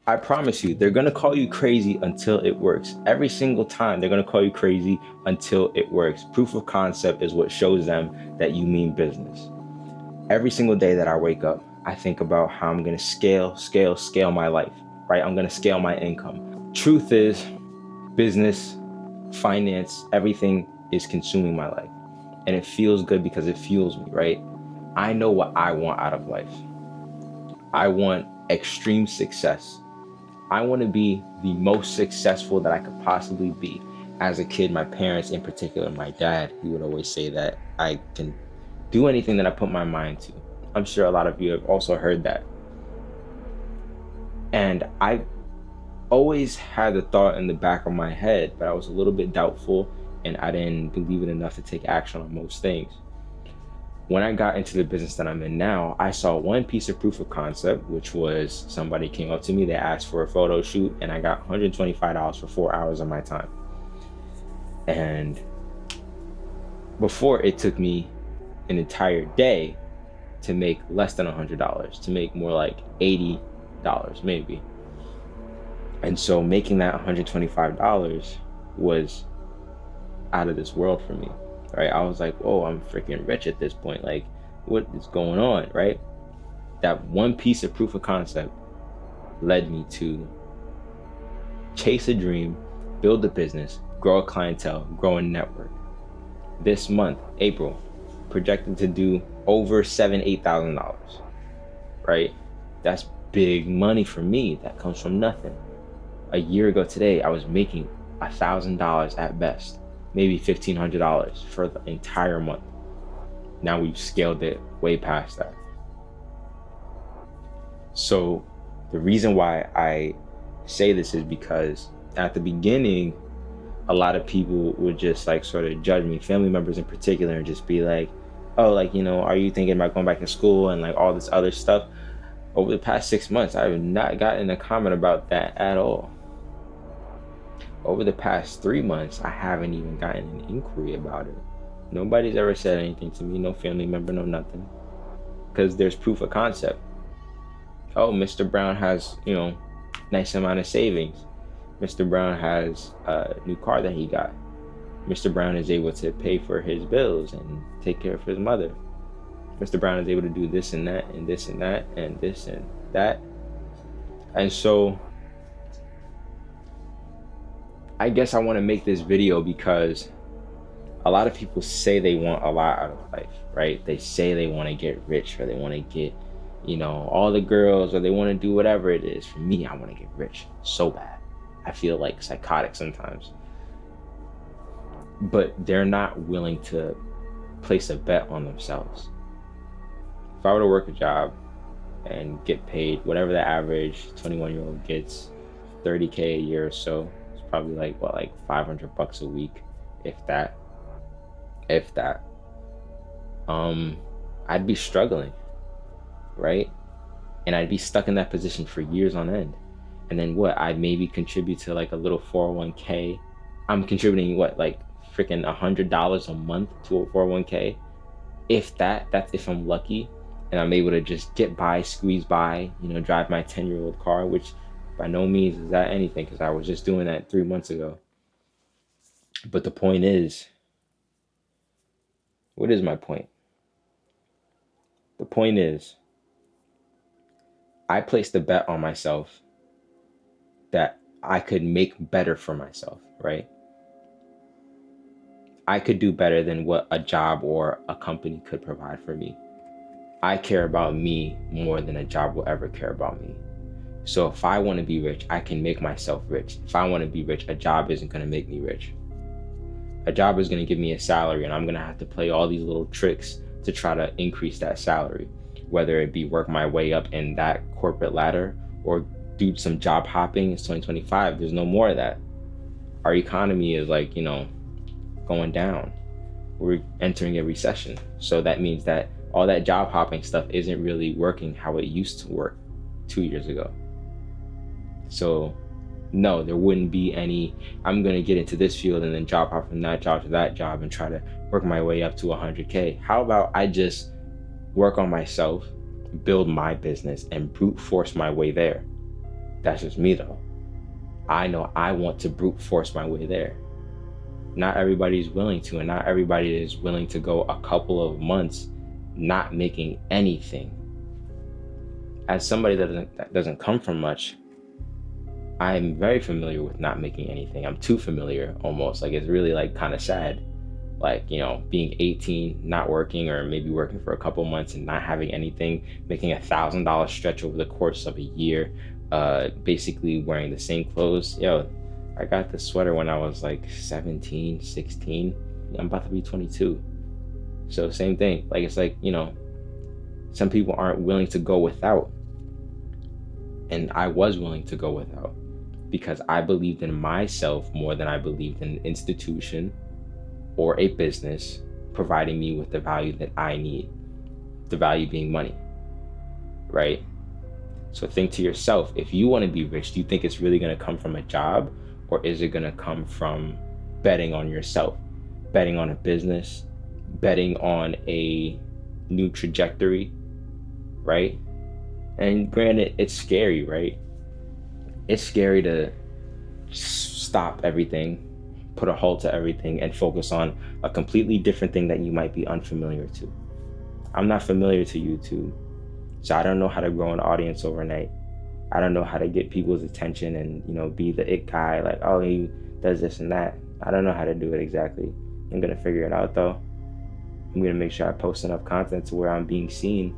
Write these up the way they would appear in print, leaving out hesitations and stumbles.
I promise you, they're gonna call you crazy until it works. Every single time, they're gonna call you crazy until it works. Proof of concept is what shows them that you mean business. Every single day that I wake up, I think about how I'm gonna scale my life, right? I'm gonna scale my income. Truth is, business, finance, everything is consuming my life. And it feels good because it fuels me, right? I know what I want out of life. I want extreme success. I want to be the most successful that I could possibly be. As a kid, my parents, in particular, my dad, he would always say that I can do anything that I put my mind to. I'm sure a lot of you have also heard that. And I always had the thought in the back of my head, but I was a little bit doubtful and I didn't believe it enough to take action on most things. When I got into the business that I'm in now, I saw one piece of proof of concept, which was somebody came up to me, they asked for a photo shoot, and I got $125 for 4 hours of my time. And before, it took me an entire day to make less than $100, to make more like $80 maybe. And so making that $125 was out of this world for me, right? I was like, oh, I'm freaking rich at this point. Like, what is going on, right? That one piece of proof of concept led me to chase a dream, build a business, grow a clientele, grow a network. This month, April, projected to do over $8,000, right? That's big money for me. That comes from nothing. A year ago today, I was making $1,000 at best, maybe $1,500 for the entire month. Now we've scaled it way past that. So the reason why I say this is because at the beginning, a lot of people would just like sort of judge me, family members in particular, and just be like, oh, like, are you thinking about going back to school and like all this other stuff? Over the past 6 months, I have not gotten a comment about that at all. Over the past 3 months, I haven't even gotten an inquiry about it. Nobody's ever said anything to me, no family member, no nothing. Because there's proof of concept. Oh, Mr. Brown has, nice amount of savings. Mr. Brown has a new car that he got. Mr. Brown is able to pay for his bills and take care of his mother. Mr. Brown is able to do this and that and this and that and this and that. And so I guess I want to make this video because a lot of people say they want a lot out of life, right? They say they want to get rich, or they want to get, all the girls, or they want to do whatever it is. For me, I want to get rich so bad. I feel like psychotic sometimes. But they're not willing to place a bet on themselves. If I were to work a job and get paid whatever the average 21-year-old gets, $30K a year or so, it's probably like $500 a week, if that. I'd be struggling, right? And I'd be stuck in that position for years on end. And then what? I'd maybe contribute to like a little 401k. I'm contributing like freaking $100 a month to a 401k. If that's if I'm lucky and I'm able to just get by, squeeze by, drive my 10-year-old car, which by no means is that anything, because I was just doing that 3 months ago. But the point is, what is my point? The point is, I placed a bet on myself that I could make better for myself, right? I could do better than what a job or a company could provide for me. I care about me more than a job will ever care about me. So if I want to be rich, I can make myself rich. If I want to be rich, a job isn't going to make me rich. A job is going to give me a salary, and I'm going to have to play all these little tricks to try to increase that salary, whether it be work my way up in that corporate ladder or do some job hopping. It's 2025. There's no more of that. Our economy is like, going down. We're entering a recession. So that means that all that job hopping stuff isn't really working how it used to work 2 years ago. So no, there wouldn't be any, I'm going to get into this field and then job hop from that job to that job and try to work my way up to 100K. How about I just work on myself, build my business, and brute force my way there? That's just me though. I know I want to brute force my way there. Not everybody's willing to, and not everybody is willing to go a couple of months not making anything. As somebody that doesn't come from much, I'm very familiar with not making anything. I'm too familiar almost. Like, it's really like kind of sad. Like, being 18, not working, or maybe working for a couple months and not having anything, making $1,000 stretch over the course of a year, basically wearing the same clothes. I got this sweater when I was like 17, 16. I'm about to be 22. So same thing. Like, it's like, some people aren't willing to go without. And I was willing to go without because I believed in myself more than I believed in an institution or a business providing me with the value that I need. The value being money, right? So think to yourself, if you want to be rich, do you think it's really going to come from a job, or is it going to come from betting on yourself, betting on a business, betting on a new trajectory, right? And granted, it's scary, right? It's scary to stop everything, put a halt to everything, and focus on a completely different thing that you might be unfamiliar to. I'm not familiar to YouTube, so I don't know how to grow an audience overnight. I don't know how to get people's attention and, be the it guy, like, oh, he does this and that. I don't know how to do it exactly. I'm going to figure it out, though. I'm going to make sure I post enough content to where I'm being seen.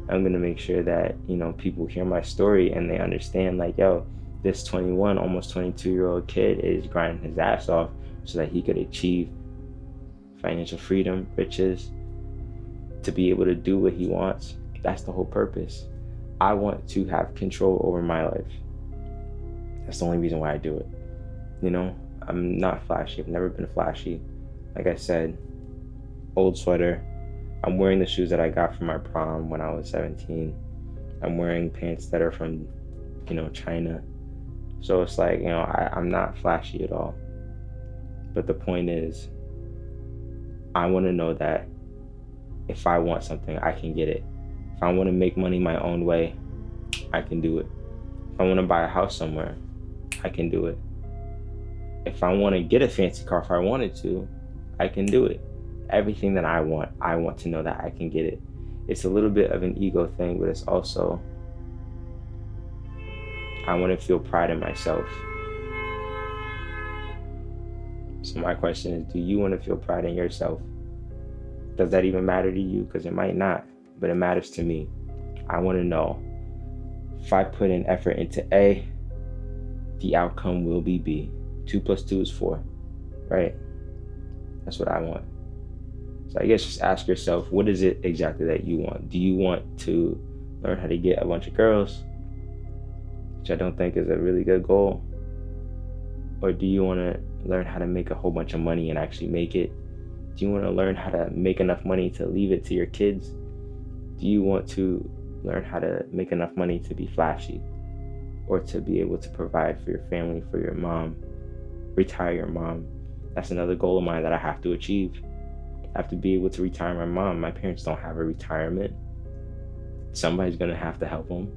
I'm going to make sure that, people hear my story and they understand, like, yo, this 21, almost 22-year-old kid is grinding his ass off so that he could achieve financial freedom, riches, to be able to do what he wants. That's the whole purpose. I want to have control over my life. That's the only reason why I do it. I'm not flashy. I've never been flashy. Like I said, old sweater. I'm wearing the shoes that I got from my prom when I was 17. I'm wearing pants that are from, China. So it's like, I'm not flashy at all. But the point is, I want to know that if I want something, I can get it. If I want to make money my own way, I can do it. If I want to buy a house somewhere, I can do it. If I want to get a fancy car, if I wanted to, I can do it. Everything that I want to know that I can get it. It's a little bit of an ego thing, but it's also, I want to feel pride in myself. So my question is, do you want to feel pride in yourself? Does that even matter to you? Because it might not, but it matters to me. I want to know, if I put in effort into A, the outcome will be B. 2 + 2 is 4, right? That's what I want. So I guess just ask yourself, what is it exactly that you want? Do you want to learn how to get a bunch of girls, which I don't think is a really good goal? Or do you want to learn how to make a whole bunch of money and actually make it? Do you want to learn how to make enough money to leave it to your kids? Do you want to learn how to make enough money to be flashy, or to be able to provide for your family, for your mom, retire your mom? That's another goal of mine that I have to achieve. I have to be able to retire my mom. My parents don't have a retirement. Somebody's going to have to help them.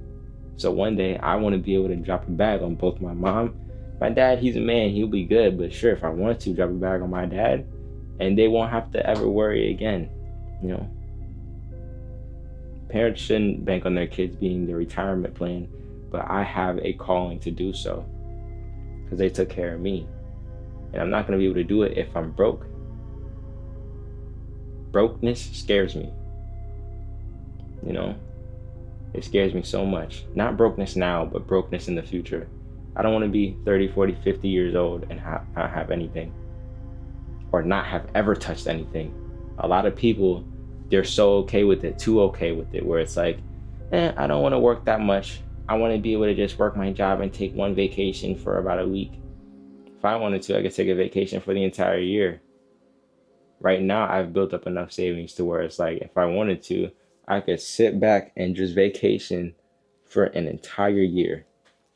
So one day I want to be able to drop a bag on both my mom. My dad, he's a man, he'll be good. But sure, if I wanted to drop a bag on my dad, and they won't have to ever worry again. Parents shouldn't bank on their kids being their retirement plan, but I have a calling to do so because they took care of me. And I'm not going to be able to do it if I'm broke. Brokenness scares me. It scares me so much. Not brokenness now, but brokenness in the future. I don't want to be 30, 40, 50 years old and not have anything, or not have ever touched anything. A lot of people, they're so okay with it, too okay with it, where it's like, I don't want to work that much. I want to be able to just work my job and take one vacation for about a week. If I wanted to, I could take a vacation for the entire year. Right now, I've built up enough savings to where it's like, if I wanted to, I could sit back and just vacation for an entire year,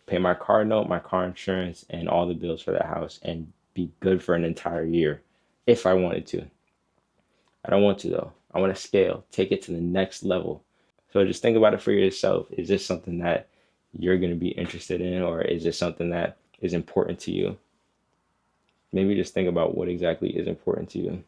pay my car note, my car insurance, and all the bills for the house, and be good for an entire year if I wanted to. I don't want to, though. I want to scale, take it to the next level. So just think about it for yourself. Is this something that you're going to be interested in, or is it something that is important to you? Maybe just think about what exactly is important to you.